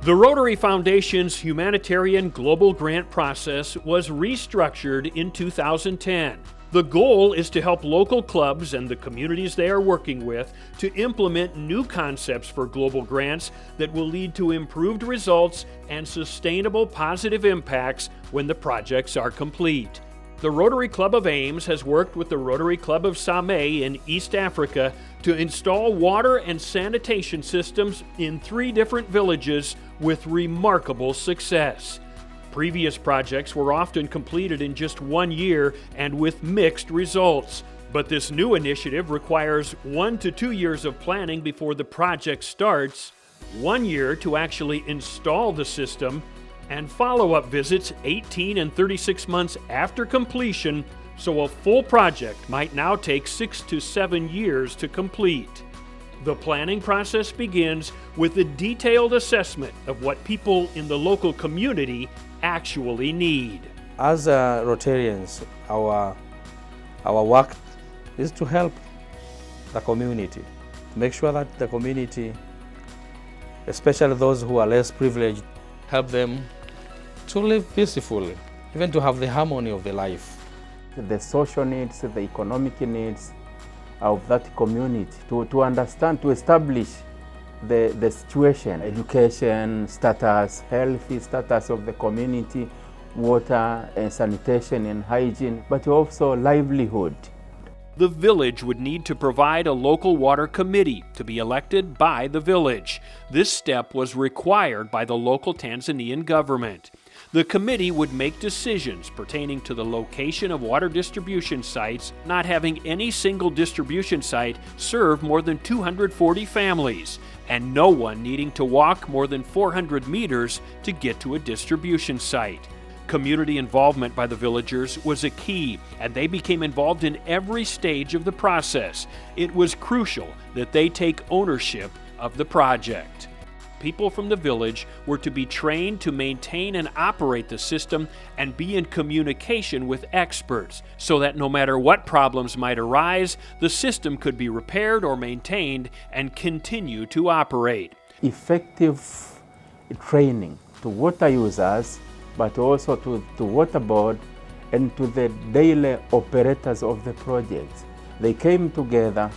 The Rotary Foundation's humanitarian global grant process was restructured in 2010. The goal is to help local clubs and the communities they are working with to implement new concepts for global grants that will lead to improved results and sustainable positive impacts when the projects are complete. The Rotary Club of Ames has worked with the Rotary Club of Same in East Africa to install water and sanitation systems in 3 different villages with remarkable success. Previous projects were often completed in just 1 year and with mixed results. But this new initiative requires 1 to 2 years of planning before the project starts, 1 year to actually install the system, and follow-up visits 18 and 36 months after completion, so a full project might now take 6 to 7 years to complete. The planning process begins with a detailed assessment of what people in the local community actually need. As Rotarians, our work is to help the community, to make sure that the community, especially those who are less privileged, help them to live peacefully, even to have the harmony of their life. The social needs, the economic needs of that community, to understand, to establish the situation, education status, healthy status of the community, water and sanitation and hygiene, but also livelihood. The village would need to provide a local water committee to be elected by the village. This step was required by the local Tanzanian government. The committee would make decisions pertaining to the location of water distribution sites, not having any single distribution site serve more than 240 families, and no one needing to walk more than 400 meters to get to a distribution site. Community involvement by the villagers was a key, and they became involved in every stage of the process. It was crucial that they take ownership of the project. People from the village were to be trained to maintain and operate the system and be in communication with experts so that no matter what problems might arise, the system could be repaired or maintained and continue to operate. Effective training to water users, but also to water board and to the daily operators of the projects. They came together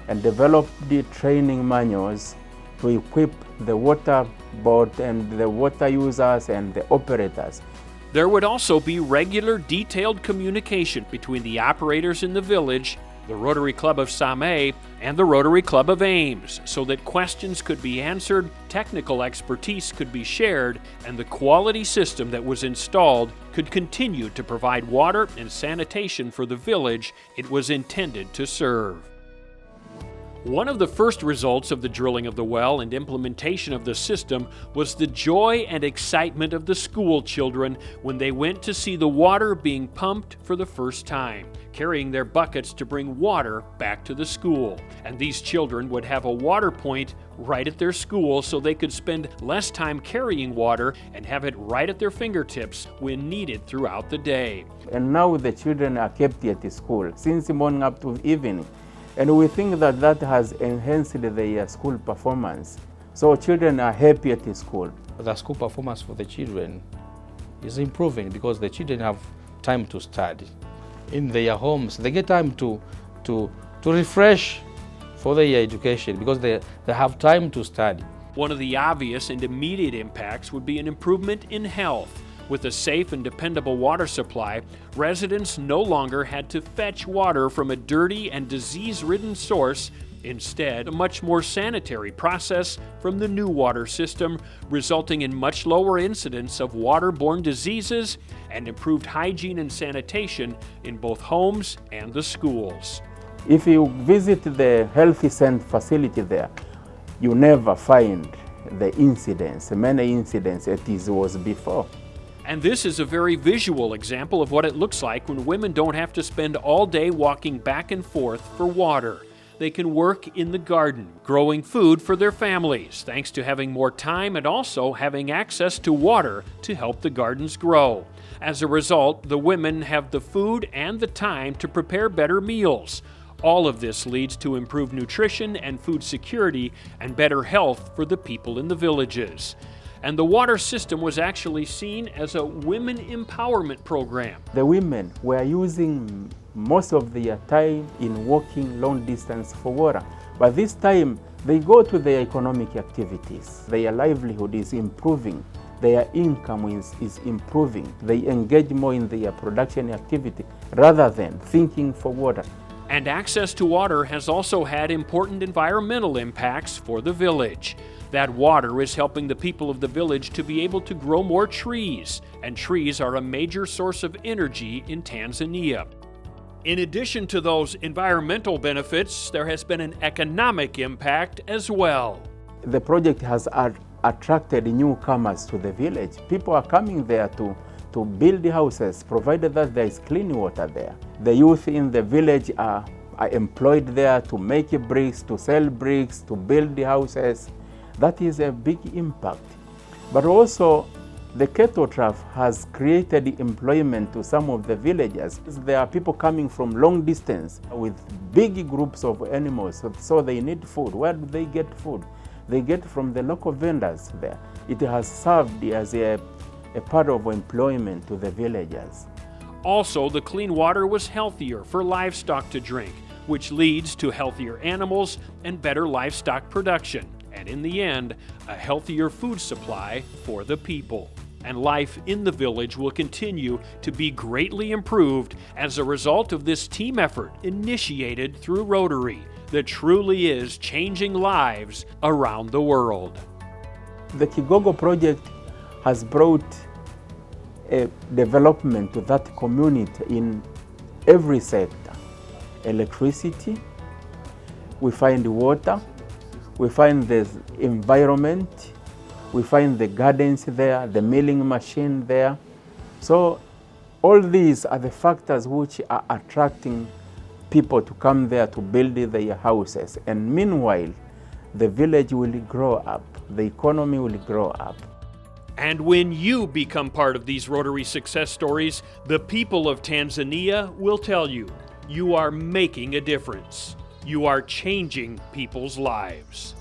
and developed the training manuals to equip the water board and the water users and the operators. There would also be regular detailed communication between the operators in the village, the Rotary Club of Same, and the Rotary Club of Ames, so that questions could be answered, technical expertise could be shared, and the quality system that was installed could continue to provide water and sanitation for the village it was intended to serve. One of the first results of the drilling of the well and implementation of the system was the joy and excitement of the school children when they went to see the water being pumped for the first time, carrying their buckets to bring water back to the school. And these children would have a water point right at their school so they could spend less time carrying water and have it right at their fingertips when needed throughout the day. And now the children are kept at the school since morning up to evening. And we think that that has enhanced their school performance. So children are happy at the school. The school performance for the children is improving because the children have time to study. In their homes, they get time to refresh for their education because they have time to study. One of the obvious and immediate impacts would be an improvement in health. With a safe and dependable water supply, residents no longer had to fetch water from a dirty and disease-ridden source. Instead, a much more sanitary process from the new water system, resulting in much lower incidence of waterborne diseases and improved hygiene and sanitation in both homes and the schools. If you visit the healthy center facility there, you never find the incidents, many incidents as it was before. And this is a very visual example of what it looks like when women don't have to spend all day walking back and forth for water. They can work in the garden, growing food for their families, thanks to having more time and also having access to water to help the gardens grow. As a result, the women have the food and the time to prepare better meals. All of this leads to improved nutrition and food security and better health for the people in the villages. and the water system was actually seen as a women empowerment program. The women were using most of their time in walking long distance for water. But this time, they go to their economic activities. Their livelihood is improving. Their income is improving. They engage more in their production activity rather than thinking for water. And access to water has also had important environmental impacts for the village. That water is helping the people of the village to be able to grow more trees, and trees are a major source of energy in Tanzania. In addition to those environmental benefits, there has been an economic impact as well. The project has attracted newcomers to the village. People are coming there to build houses, provided that there is clean water there. The youth in the village are employed there to make bricks, to sell bricks, to build the houses. That is a big impact. But also, the cattle trough has created employment to some of the villagers. There are people coming from long distance with big groups of animals, so they need food. Where do they get food? They get from the local vendors there. It has served as a part of employment to the villagers. Also, the clean water was healthier for livestock to drink, which leads to healthier animals and better livestock production, and in the end, a healthier food supply for the people. And life in the village will continue to be greatly improved as a result of this team effort initiated through Rotary that truly is changing lives around the world. The Kigogo project has brought a development to that community in every sector. Electricity, we find water, we find the environment, we find the gardens there, the milling machine there. So all these are the factors which are attracting people to come there to build their houses. And meanwhile, the village will grow up, the economy will grow up. And when you become part of these Rotary success stories, the people of Tanzania will tell you, you are making a difference. You are changing people's lives.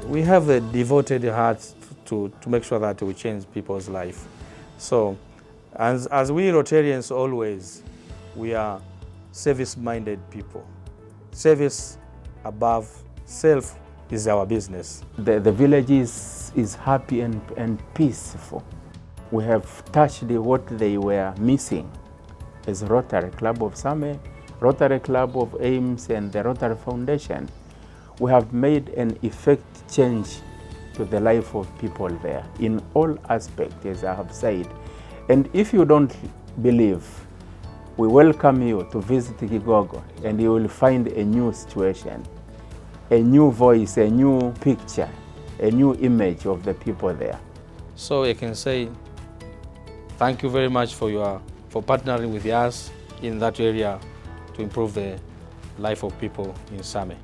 We have a devoted heart to make sure that we change people's life. So, as we Rotarians always, we are service-minded people. Service above self is our business. The village is happy and peaceful. We have touched what they were missing as Rotary Club of Same, Rotary Club of Aims, and the Rotary Foundation. We have made an effect change to the life of people there in all aspects, as I have said. And if you don't believe, we welcome you to visit Kigogo, and you will find a new situation, a new voice, a new picture, a new image of the people there. So I can say thank you very much for partnering with us in that area to improve the life of people in Same.